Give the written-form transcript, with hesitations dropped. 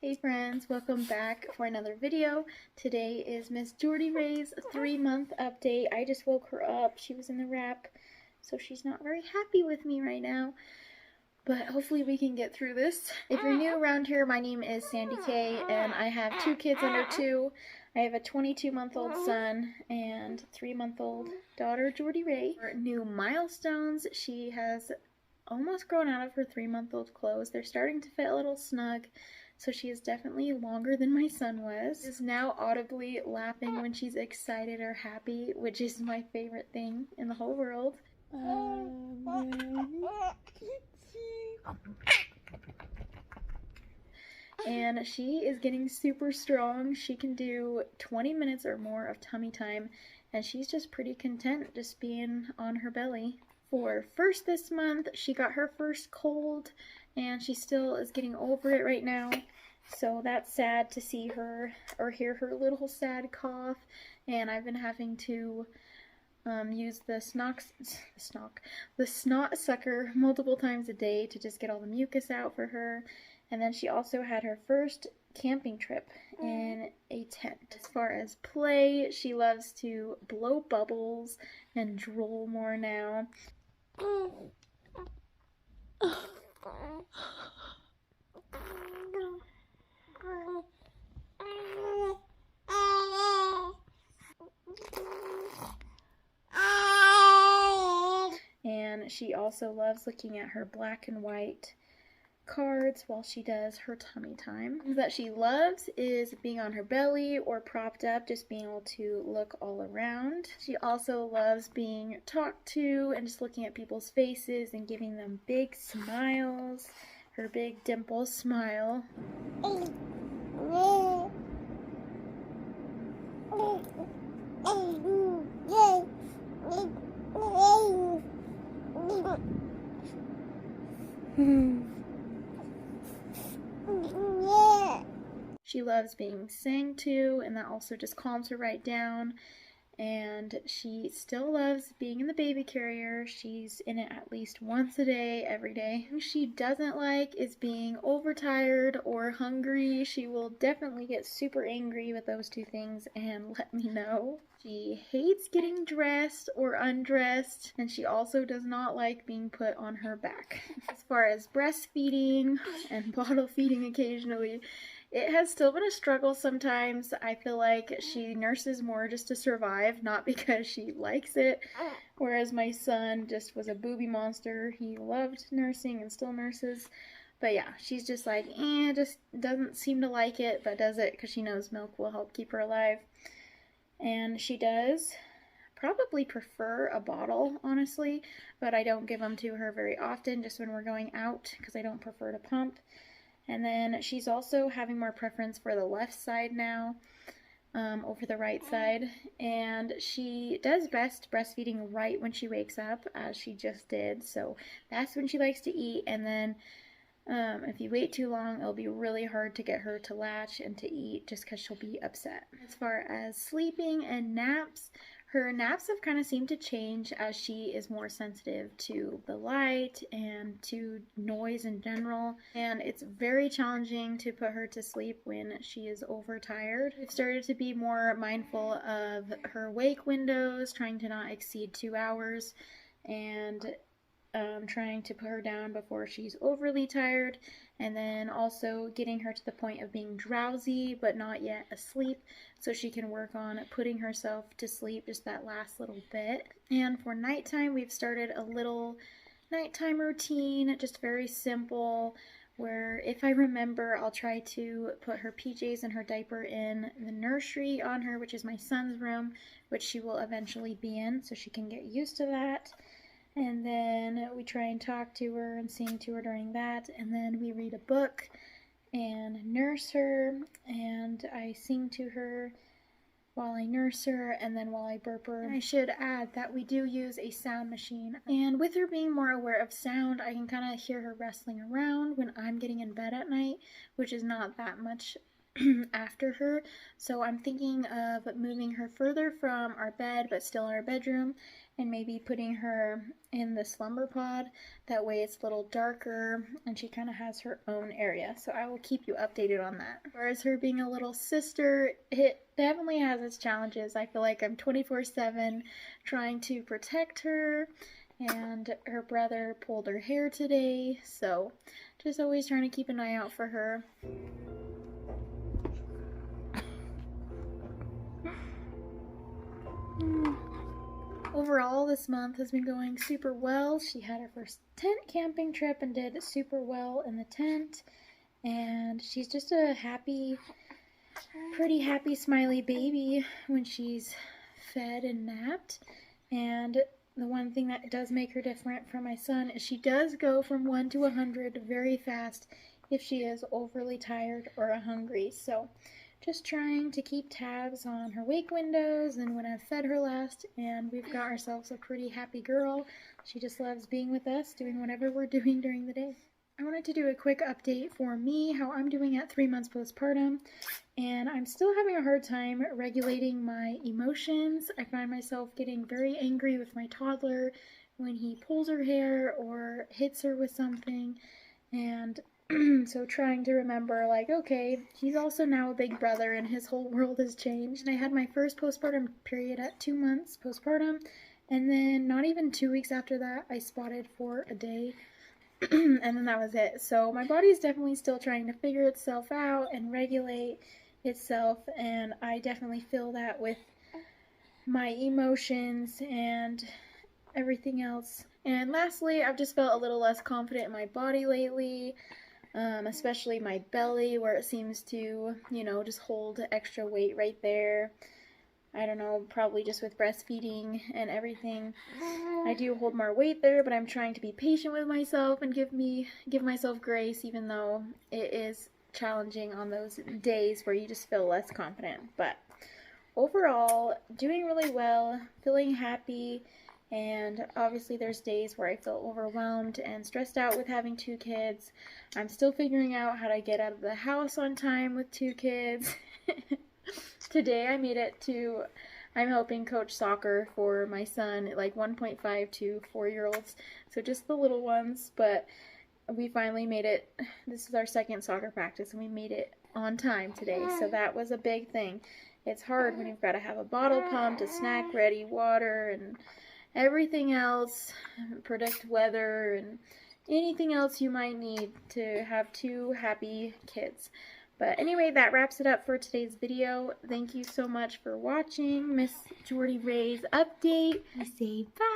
Hey friends, welcome back for another video. Today is Miss Jordy Ray's 3-month update. I just woke her up. She was in the wrap, so she's not very happy with me right now. But hopefully we can get through this. If you're new around here, my name is Sandy-Kaye, and I have 2 kids under 2. I have a 22-month-old son and 3-month-old daughter, Jordy Ray. Her new Milestones, she has almost grown out of her 3-month-old clothes. They're starting to fit a little snug. So she is definitely longer than my son was. She is now audibly laughing when she's excited or happy, which is my favorite thing in the whole world. And she is getting super strong. She can do 20 minutes or more of tummy time, and she's just pretty content just being on her belly. For first this month, she got her first cold, and she still is getting over it right now. So that's sad to see her or hear her little sad cough, and I've been having to use the snot sucker multiple times a day to just get all the mucus out for her. And then she also had her first camping trip in a tent. As far as play, she loves to blow bubbles and drool more now. And she also loves looking at her black and white cards while she does her tummy time. That she loves is being on her belly or propped up, just being able to look all around. She also loves being talked to and just looking at people's faces and giving them big smiles. Her big dimple smile. She loves being sang to, and that also just calms her right down. And she still loves being in the baby carrier. She's in it at least once a day, every day. What she doesn't like is being overtired or hungry. She will definitely get super angry with those two things and let me know. She hates getting dressed or undressed, and she also does not like being put on her back. As far as breastfeeding and bottle feeding occasionally, it has still been a struggle sometimes. I feel like she nurses more just to survive, not because she likes it. Whereas my son just was a booby monster. He loved nursing and still nurses. But yeah, she's just like, just doesn't seem to like it, but does it because she knows milk will help keep her alive. And she does probably prefer a bottle, honestly, but I don't give them to her very often, just when we're going out, because I don't prefer to pump. And then she's also having more preference for the left side now over the right side. And she does best breastfeeding right when she wakes up, as she just did. So that's when she likes to eat. And then if you wait too long, it'll be really hard to get her to latch and to eat just because she'll be upset. As far as sleeping and naps, her naps have kind of seemed to change as she is more sensitive to the light and to noise in general. And it's very challenging to put her to sleep when she is overtired. I've started to be more mindful of her wake windows, trying to not exceed 2 hours, and trying to put her down before she's overly tired, and then also getting her to the point of being drowsy but not yet asleep, so she can work on putting herself to sleep just that last little bit. And for nighttime, we've started a little nighttime routine, just very simple, where if I remember, I'll try to put her PJs and her diaper in the nursery on her, which is my son's room, which she will eventually be in, so she can get used to that. And then we try and talk to her and sing to her during that. And then we read a book and nurse her. And I sing to her while I nurse her and then while I burp her. I should add that we do use a sound machine. And with her being more aware of sound, I can kind of hear her wrestling around when I'm getting in bed at night, which is not that much after her. So I'm thinking of moving her further from our bed but still our bedroom, and maybe putting her in the slumber pod. That way it's a little darker and she kind of has her own area. So I will keep you updated on that. As far as her being a little sister, it definitely has its challenges. I feel like I'm 24/7 trying to protect her, and her brother pulled her hair today, so just always trying to keep an eye out for her. Overall, this month has been going super well. She had her first tent camping trip and did super well in the tent. And she's just a happy, pretty happy, smiley baby when she's fed and napped. And the one thing that does make her different from my son is she does go from 1 to 100 very fast if she is overly tired or hungry. So just trying to keep tabs on her wake windows and when I've fed her last, and we've got ourselves a pretty happy girl. She just loves being with us, doing whatever we're doing during the day. I wanted to do a quick update for me, how I'm doing at 3 months postpartum, and I'm still having a hard time regulating my emotions. I find myself getting very angry with my toddler when he pulls her hair or hits her with something, and so trying to remember, like, okay, he's also now a big brother and his whole world has changed. And I had my first postpartum period at 2 months postpartum, and then not even 2 weeks after that, I spotted for a day. And then that was it. So my body's definitely still trying to figure itself out and regulate itself, and I definitely feel that with my emotions and everything else. And lastly, I've just felt a little less confident in my body lately, especially my belly, where it seems to, just hold extra weight right there. I don't know, probably just with breastfeeding and everything. I do hold more weight there, but I'm trying to be patient with myself and give myself grace, even though it is challenging on those days where you just feel less confident. But overall, doing really well, feeling happy, and obviously there's days where I feel overwhelmed and stressed out with having 2 kids. I'm still figuring out how to get out of the house on time with 2 kids. Today I made it to, I'm helping coach soccer for my son, like 1.5 to 4-year-olds, so just the little ones, but we finally made it. This is our second soccer practice and we made it on time today, so that was a big thing. It's hard when you've got to have a bottle pumped, a snack ready, water, and everything else, predict weather, and anything else you might need to have 2 happy kids. But anyway, that wraps it up for today's video. Thank you so much for watching Miss Jordy Ray's update. I say bye.